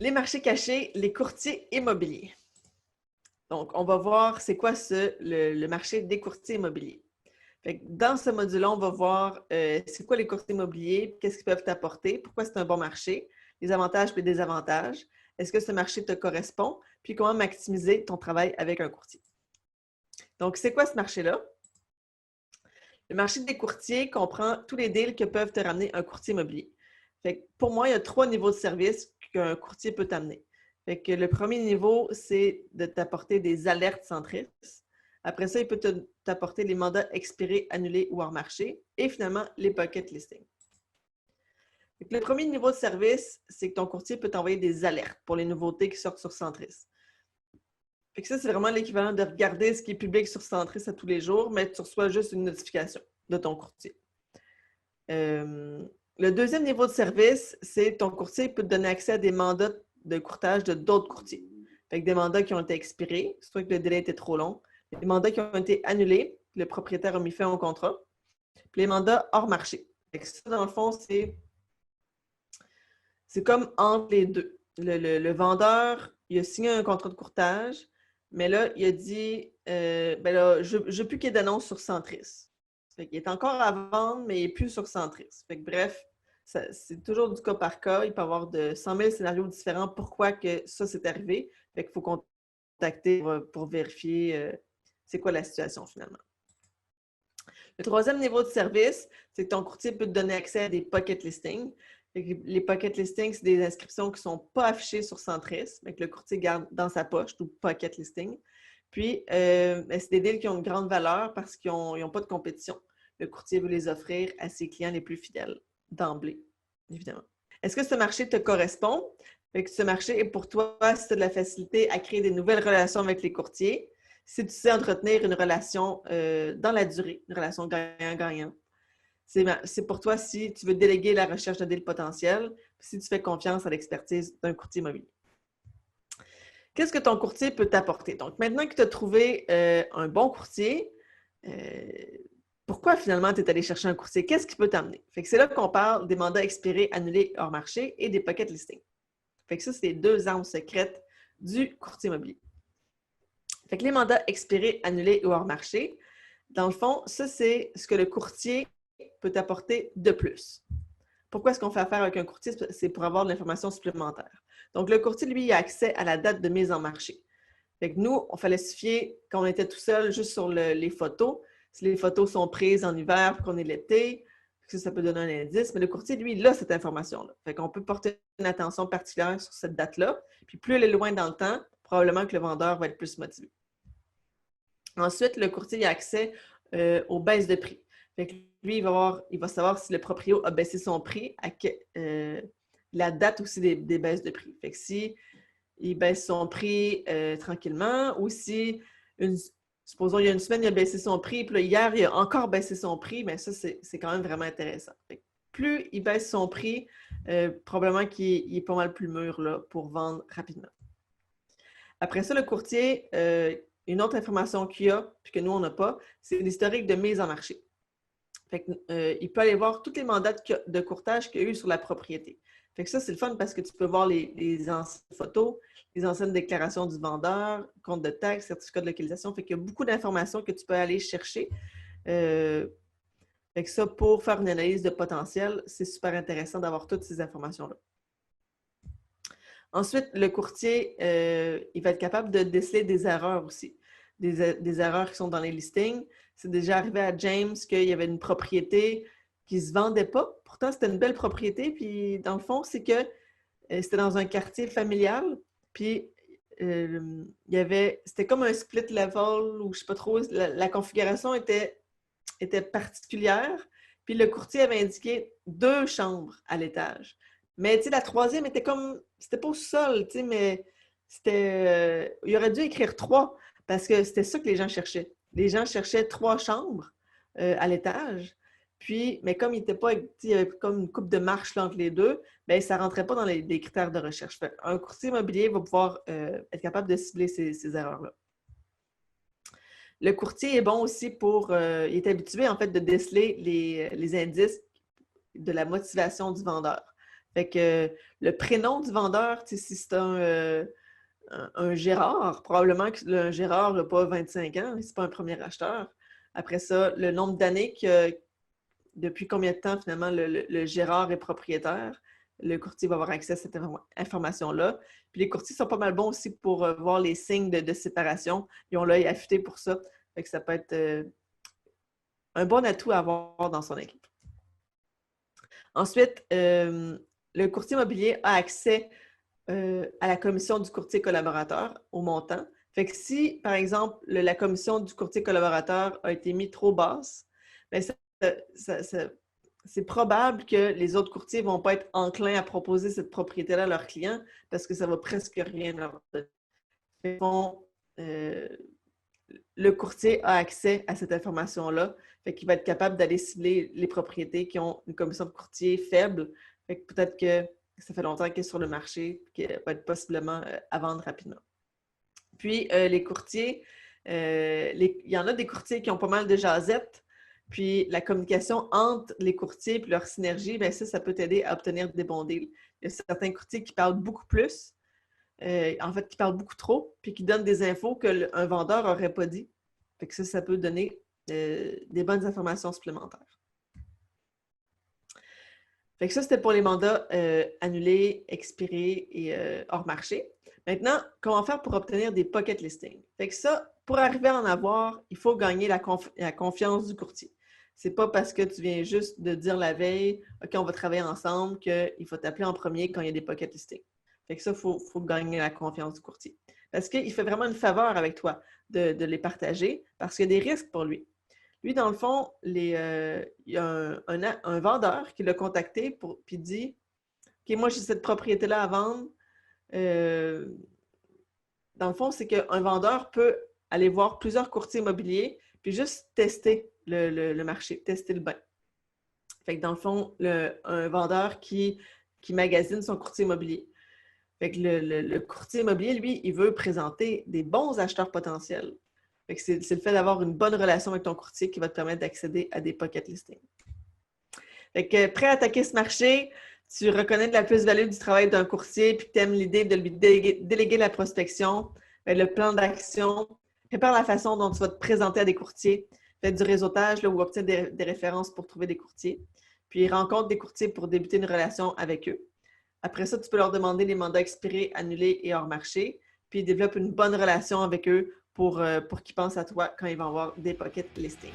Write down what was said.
Les marchés cachés, les courtiers immobiliers. Donc, on va voir c'est quoi le marché des courtiers immobiliers. Fait que dans ce module-là, on va voir c'est quoi les courtiers immobiliers, qu'est-ce qu'ils peuvent t'apporter, pourquoi c'est un bon marché, les avantages et les désavantages, est-ce que ce marché te correspond, puis comment maximiser ton travail avec un courtier. Donc, c'est quoi ce marché-là? Le marché des courtiers comprend tous les deals que peuvent te ramener un courtier immobilier. Fait que pour moi, il y a 3 niveaux de service qu'un courtier peut t'amener. Fait que le premier niveau, c'est de t'apporter des alertes centristes. Après ça, il peut t'apporter les mandats expirés, annulés ou hors marché. Et finalement, les pocket listings. Fait que le premier niveau de service, c'est que ton courtier peut t'envoyer des alertes pour les nouveautés qui sortent sur Centris. Fait que ça, c'est vraiment l'équivalent de regarder ce qui est public sur Centris à tous les jours, mais tu reçois juste une notification de ton courtier. Le deuxième niveau de service, c'est ton courtier peut te donner accès à des mandats de courtage de d'autres courtiers. Fait que des mandats qui ont été expirés, soit que le délai était trop long, des mandats qui ont été annulés, le propriétaire a mis fin au contrat, puis les mandats hors marché. Fait que ça, dans le fond, c'est comme entre les deux. Le vendeur, il a signé un contrat de courtage, mais là, il a dit ben là, je ne veux plus qu'il y ait d'annonce sur Centris. Fait qu'il est encore à vendre, mais il n'est plus sur Centris. Fait que bref, c'est toujours du cas par cas. Il peut y avoir de 100 000 scénarios différents pourquoi que ça s'est arrivé. Fait qu'il faut contacter pour vérifier c'est quoi la situation finalement. Le troisième niveau de service, c'est que ton courtier peut te donner accès à des pocket listings. Les pocket listings, c'est des inscriptions qui ne sont pas affichées sur Centris, mais que le courtier garde dans sa poche, tout pocket listing. Puis, c'est des deals qui ont une grande valeur parce qu'ils n'ont pas de compétition. Le courtier veut les offrir à ses clients les plus fidèles, d'emblée, évidemment. Est-ce que ce marché te correspond? Fait que ce marché est pour toi si tu as de la facilité à créer des nouvelles relations avec les courtiers, si tu sais entretenir une relation dans la durée, une relation gagnant-gagnant. C'est pour toi si tu veux déléguer la recherche de deals potentiels, si tu fais confiance à l'expertise d'un courtier immobilier. Qu'est-ce que ton courtier peut t'apporter? Donc, maintenant que tu as trouvé un bon courtier, pourquoi finalement tu es allé chercher un courtier? Qu'est-ce qui peut t'amener? C'est là qu'on parle des mandats expirés, annulés, hors marché et des pocket listings. Fait que ça, c'est les 2 armes secrètes du courtier immobilier. Fait que les mandats expirés, annulés ou hors marché, dans le fond, ça, c'est ce que le courtier peut t'apporter de plus. Pourquoi est-ce qu'on fait affaire avec un courtier? C'est pour avoir de l'information supplémentaire. Donc, le courtier, lui, il a accès à la date de mise en marché. Fait que nous, on fallait se fier, quand on était tout seul, juste sur les photos. Si les photos sont prises en hiver, qu'on est l'été, ça peut donner un indice. Mais le courtier, lui, il a cette information-là. Fait qu'on peut porter une attention particulière sur cette date-là. Puis plus elle est loin dans le temps, probablement que le vendeur va être plus motivé. Ensuite, le courtier a accès aux baisses de prix. Fait que lui, il va savoir si le proprio a baissé son prix, la date aussi des baisses de prix. Fait que si il baisse son prix tranquillement ou si, supposons, il y a une semaine, il a baissé son prix, puis là, hier, il a encore baissé son prix, mais ça, c'est quand même vraiment intéressant. Fait que plus il baisse son prix, probablement qu'il est pas mal plus mûr là, pour vendre rapidement. Après ça, le courtier, une autre information qu'il a, puis que nous, on n'a pas, c'est l'historique de mise en marché. Fait que, il peut aller voir tous les mandats de courtage qu'il y a eu sur la propriété. Fait que ça, c'est le fun parce que tu peux voir les anciennes photos, les anciennes déclarations du vendeur, compte de taxe, certificat de localisation. Fait qu'il y a beaucoup d'informations que tu peux aller chercher. Fait que ça, pour faire une analyse de potentiel, c'est super intéressant d'avoir toutes ces informations-là. Ensuite, le courtier, il va être capable de déceler des erreurs aussi, des erreurs qui sont dans les listings. C'est déjà arrivé à James qu'il y avait une propriété qui ne se vendait pas. Pourtant, c'était une belle propriété. Puis, dans le fond, c'est que c'était dans un quartier familial. Puis, c'était comme un split level ou je ne sais pas trop, la configuration était particulière. Puis, le courtier avait indiqué 2 chambres à l'étage. Mais tu sais, la troisième était comme, c'était pas au sol, tu sais, mais il aurait dû écrire 3 parce que c'était ça que les gens cherchaient. Les gens cherchaient 3 chambres à l'étage. Puis, mais comme il n'était pas, il y avait comme une coupe de marche là, entre les deux, bien, ça ne rentrait pas dans les critères de recherche. Fait, un courtier immobilier va pouvoir être capable de cibler ces erreurs-là. Le courtier est bon aussi il est habitué en fait de déceler les indices de la motivation du vendeur. Fait que le prénom du vendeur, si c'est un Gérard, probablement que un Gérard n'a pas 25 ans, c'est pas un premier acheteur. Après ça, le nombre d'années depuis combien de temps finalement le Gérard est propriétaire. Le courtier va avoir accès à cette information-là. Puis les courtiers sont pas mal bons aussi pour voir les signes de séparation. Ils ont l'œil affûté pour ça. Fait que ça peut être un bon atout à avoir dans son équipe. Ensuite, le courtier immobilier a accès à la commission du courtier collaborateur, au montant. Fait que si, par exemple, la commission du courtier collaborateur a été mise trop basse, bien, c'est probable que les autres courtiers ne vont pas être enclins à proposer cette propriété-là à leurs clients parce que ça ne va presque rien leur donner. Le courtier a accès à cette information-là, fait qu'il va être capable d'aller cibler les propriétés qui ont une commission de courtier faible. Fait que peut-être que ça fait longtemps qu'elle est sur le marché, qu'elle va être possiblement à vendre rapidement. Puis, les courtiers, il y en a des courtiers qui ont pas mal de jasettes, puis la communication entre les courtiers et leur synergie, bien ça peut t'aider à obtenir des bons deals. Il y a certains courtiers qui parlent beaucoup plus, en fait, qui parlent beaucoup trop, puis qui donnent des infos qu'un vendeur n'aurait pas dit. Fait que ça peut donner des bonnes informations supplémentaires. Fait que ça, c'était pour les mandats annulés, expirés et hors marché. Maintenant, comment faire pour obtenir des pocket listings? Fait que ça, pour arriver à en avoir, il faut gagner la confiance du courtier. C'est pas parce que tu viens juste de dire la veille, OK, on va travailler ensemble, qu'il faut t'appeler en premier quand il y a des pocket listings. Fait que ça, il faut gagner la confiance du courtier. Parce qu'il fait vraiment une faveur avec toi de les partager parce qu'il y a des risques pour lui. Lui, dans le fond, il y a un vendeur qui l'a contacté puis dit « OK, moi, j'ai cette propriété-là à vendre. » Dans le fond, c'est qu'un vendeur peut aller voir plusieurs courtiers immobiliers puis juste tester le marché, tester le bain. Fait que dans le fond, un vendeur qui magasine son courtier immobilier. Fait que le courtier immobilier, lui, il veut présenter des bons acheteurs potentiels. Fait que c'est le fait d'avoir une bonne relation avec ton courtier qui va te permettre d'accéder à des pocket listings. Fait que prêt à attaquer ce marché, tu reconnais de la plus-value du travail d'un courtier puis que tu aimes l'idée de lui déléguer la prospection, le plan d'action, prépare la façon dont tu vas te présenter à des courtiers, fais du réseautage là, ou obtiens des références pour trouver des courtiers, puis rencontre des courtiers pour débuter une relation avec eux. Après ça, tu peux leur demander les mandats expirés, annulés et hors marché, puis développe une bonne relation avec eux pour qu'ils pensent à toi quand ils vont avoir des pocket listings.